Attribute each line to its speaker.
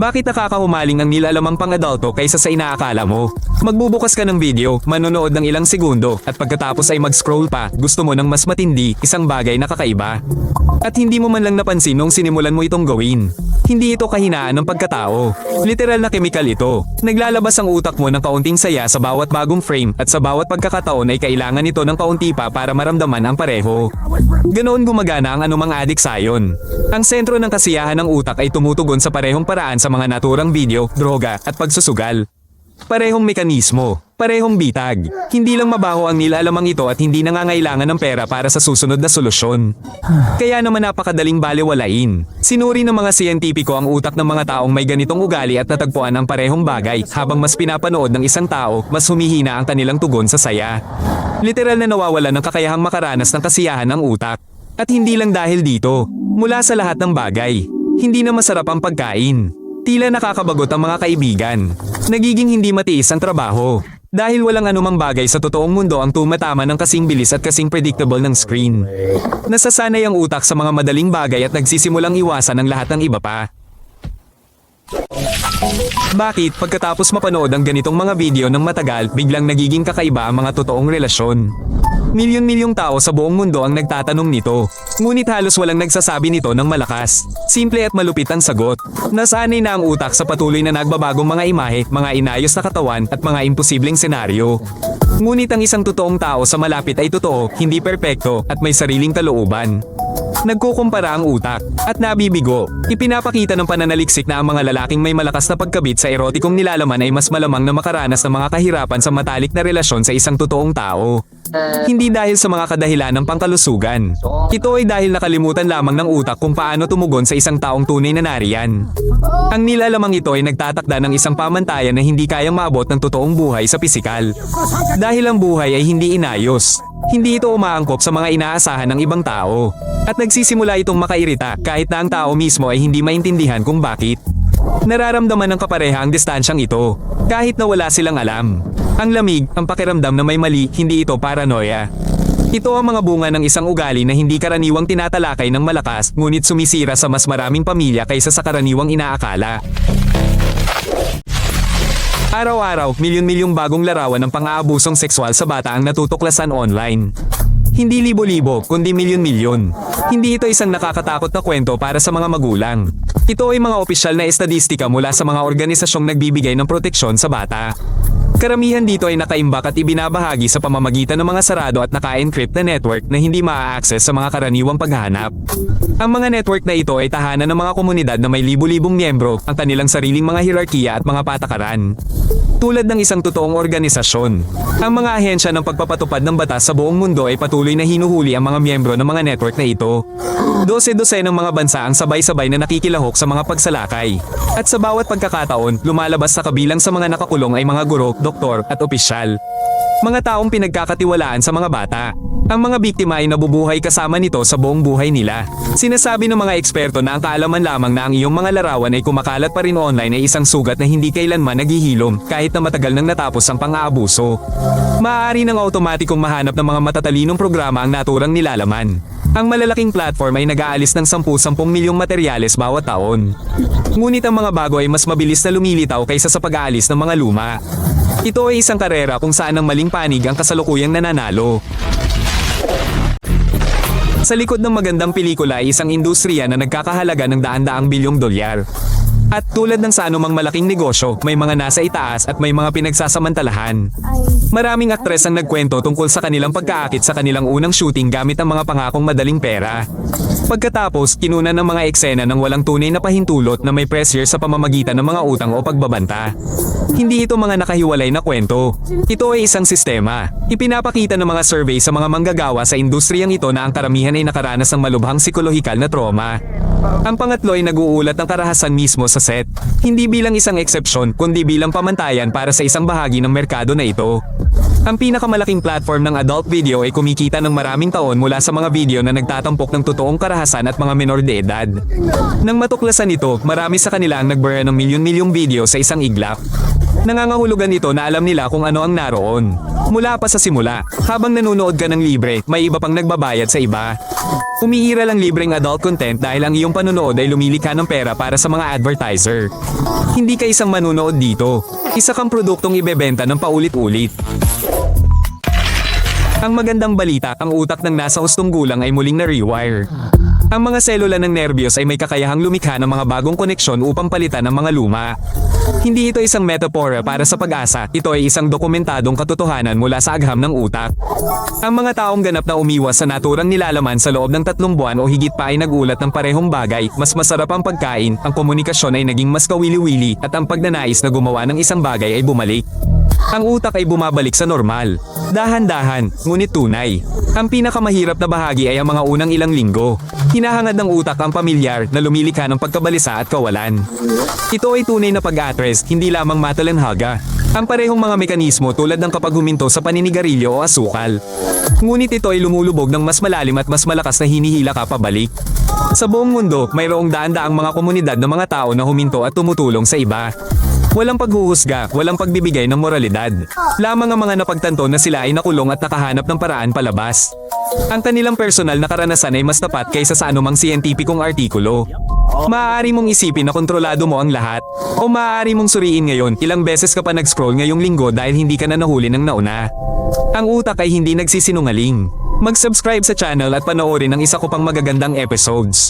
Speaker 1: Bakit nakakahumaling ang nilalamang pang-adulto kaysa sa inaakala mo? Magbubukas ka ng video, manonood ng ilang segundo, at pagkatapos ay mag-scroll pa, gusto mo ng mas matindi, isang bagay na kakaiba. At hindi mo man lang napansin nung sinimulan mo itong gawin. Hindi ito kahinaan ng pagkatao. Literal na kemikal ito. Naglalabas ang utak mo ng kaunting saya sa bawat bagong frame at sa bawat pagkakataon ay kailangan ito ng kaunti pa para maramdaman ang pareho. Ganoon gumagana ang anumang addiction. Ang sentro ng kasiyahan ng utak ay tumutugon sa parehong paraan sa mga naturang video, droga at pagsusugal. Parehong mekanismo, parehong bitag. Hindi lang mabaho ang nilalamang ito at hindi nangangailangan ng pera para sa susunod na solusyon. Kaya naman napakadaling balewalain. Sinuri ng mga siyentipiko ang utak ng mga taong may ganitong ugali at natagpuan ang parehong bagay habang mas pinapanood ng isang tao, mas humihina ang kanilang tugon sa saya. Literal na nawawalan ng kakayahang makaranas ng kasiyahan ng utak. At hindi lang dahil dito, mula sa lahat ng bagay, hindi na masarap ang pagkain. Tila nakakabagot ang mga kaibigan. Nagiging hindi matiis ang trabaho. Dahil walang anumang bagay sa totoong mundo ang tumatama ng kasing bilis at kasing predictable ng screen. Nasasanay ang utak sa mga madaling bagay at nagsisimulang iwasan ang lahat ng iba pa. Bakit pagkatapos mapanood ang ganitong mga video ng matagal, biglang nagiging kakaiba ang mga totoong relasyon? Milyon-milyong tao sa buong mundo ang nagtatanong nito. Ngunit halos walang nagsasabi nito ng malakas. Simple at malupit ang sagot. Nasanay na ang utak sa patuloy na nagbabagong mga imahe, mga inayos na katawan at mga imposibleng senaryo. Ngunit ang isang totoong tao sa malapit ay totoo, hindi perpekto at may sariling kalooban. Nagkukumpara ang utak at nabibigo. Ipinapakita ng pananaliksik na ang mga lalaking may malakas na pagkabit sa erotikong nilalaman ay mas malamang na makaranas ng mga kahirapan sa matalik na relasyon sa isang totoong tao. Hindi dahil sa mga kadahilan ng pangkalusugan. Ito ay dahil nakalimutan lamang ng utak kung paano tumugon sa isang taong tunay na nariyan. Ang nilalamang ito ay nagtatakda ng isang pamantayan na hindi kayang maabot ng totoong buhay sa pisikal. Dahil ang buhay ay hindi inayos. Hindi ito umaangkop sa mga inaasahan ng ibang tao. At nagsisimula itong makairita kahit na ang tao mismo ay hindi maintindihan kung bakit. Nararamdaman ng kapareha ang distansyang ito, kahit na wala silang alam. Ang lamig, ang pakiramdam na may mali, hindi ito paranoia. Ito ang mga bunga ng isang ugali na hindi karaniwang tinatalakay ng malakas, ngunit sumisira sa mas maraming pamilya kaysa sa karaniwang inaakala. Araw-araw, milyon-milyong bagong larawan ng pang-aabusong sexual sa bata ang natutuklasan online. Hindi libo-libo, kundi milyon-milyon. Hindi ito isang nakakatakot na kwento para sa mga magulang. Ito ay mga opisyal na estadistika mula sa mga organisasyong nagbibigay ng proteksyon sa bata. Karamihan dito ay nakaimbak at ibinabahagi sa pamamagitan ng mga sarado at naka-encrypt na network na hindi maa-access sa mga karaniwang paghahanap. Ang mga network na ito ay tahanan ng mga komunidad na may libu-libong miyembro, ang kanilang sariling mga hierarkiya at mga patakaran. Tulad ng isang totoong organisasyon, ang mga ahensya ng pagpapatupad ng batas sa buong mundo ay patuloy na hinuhuli ang mga miyembro ng mga network na ito. Dose-dose ng mga bansa ang sabay-sabay na nakikilahok sa mga pagsalakay. At sa bawat pagkakataon, lumalabas sa kabilang sa mga nakakulong ay mga guro, doktor at opisyal. Mga taong pinagkakatiwalaan sa mga bata. Ang mga biktima ay nabubuhay kasama nito sa buong buhay nila. Sinasabi ng mga eksperto na ang kaalaman lamang na ang iyong mga larawan ay kumakalat pa rin online ay isang sugat na hindi kailanman naghihilom kahit na matagal nang natapos ang pang-aabuso. Maaari ng automatikong mahanap ng mga matatalinong programa ang naturang nilalaman. Ang malalaking platform ay nag-aalis ng 10-10 milyong materyales bawat taon. Ngunit ang mga bago ay mas mabilis na lumilitaw kaysa sa pag-aalis ng mga luma. Ito ay isang karera kung saan ang maling panig ang kasalukuyang nananalo. Sa likod ng magandang pelikula ay isang industriya na nagkakahalaga ng daan-daang bilyong dolyar. At tulad ng sa anumang malaking negosyo, may mga nasa itaas at may mga pinagsasamantalahan. Maraming aktres ang nagkwento tungkol sa kanilang pagkaakit sa kanilang unang shooting gamit ang mga pangakong madaling pera. Pagkatapos, kinunan ng mga eksena ng walang tunay na pahintulot na may pressure sa pamamagitan ng mga utang o pagbabanta. Hindi ito mga nakahiwalay na kwento. Ito ay isang sistema. Ipinapakita ng mga survey sa mga manggagawa sa industriyang ito na ang karamihan ay nakaranas ng malubhang psikolohikal na trauma. Ang pangatlo ay nag-uulat ng karahasan mismo sa set. Hindi bilang isang eksepsyon, kundi bilang pamantayan para sa isang bahagi ng merkado na ito. Ang pinakamalaking platform ng adult video ay kumikita ng maraming taon mula sa mga video na nagtatampok ng totoong karahasan at mga menor de edad. Nang matuklasan ito, marami sa kanila ang nagbura ng milyon-milyong video sa isang iglap. Nangangahulugan ito na alam nila kung ano ang naroon. Mula pa sa simula, habang nanonood ka ng libre, may iba pang nagbabayad sa iba. Umiiral ang libreng adult content dahil ang iyong panonood ay lumilikha ng pera para sa mga advertiser. Hindi ka isang manunood dito. Isa kang produktong ibebenta ng paulit-ulit. Ang magandang balita, ang utak ng nasa hustong gulang ay muling na-rewire. Ang mga selula ng nerbiyos ay may kakayahang lumikha ng mga bagong koneksyon upang palitan ang mga luma. Hindi ito isang metapora para sa pag-asa, ito ay isang dokumentadong katotohanan mula sa agham ng utak. Ang mga taong ganap na umiwas sa naturang nilalaman sa loob ng 3 buwan o higit pa ay nagulat ng parehong bagay, mas masarap ang pagkain, ang komunikasyon ay naging mas kawili-wili at ang pagnanais na gumawa ng isang bagay ay bumalik. Ang utak ay bumabalik sa normal. Dahan-dahan, ngunit tunay. Ang pinakamahirap na bahagi ay ang mga unang ilang linggo. Hinahangad ng utak ang pamilyar na lumilikha ng pagkabalisa at kawalan. Ito ay tunay na pag-atres, hindi lamang matalanhaga. Ang parehong mga mekanismo tulad ng kapag huminto sa paninigarilyo o asukal. Ngunit ito ay lumulubog ng mas malalim at mas malakas na hinihila ka pabalik. Sa buong mundo, mayroong daan-daang mga komunidad ng mga tao na huminto at tumutulong sa iba. Walang paghuhusga, walang pagbibigay ng moralidad. Lamang ang mga napagtanto na sila ay nakulong at nakahanap ng paraan palabas. Ang kanilang personal na karanasan ay mas tapat kaysa sa anumang siyentipikong artikulo. Maaari mong isipin na kontrolado mo ang lahat. O maaari mong suriin ngayon ilang beses ka pa nag-scroll ngayong linggo dahil hindi ka na nahuli ng nauna. Ang utak ay hindi nagsisinungaling. Mag-subscribe sa channel at panoorin ang isa ko pang magagandang episodes.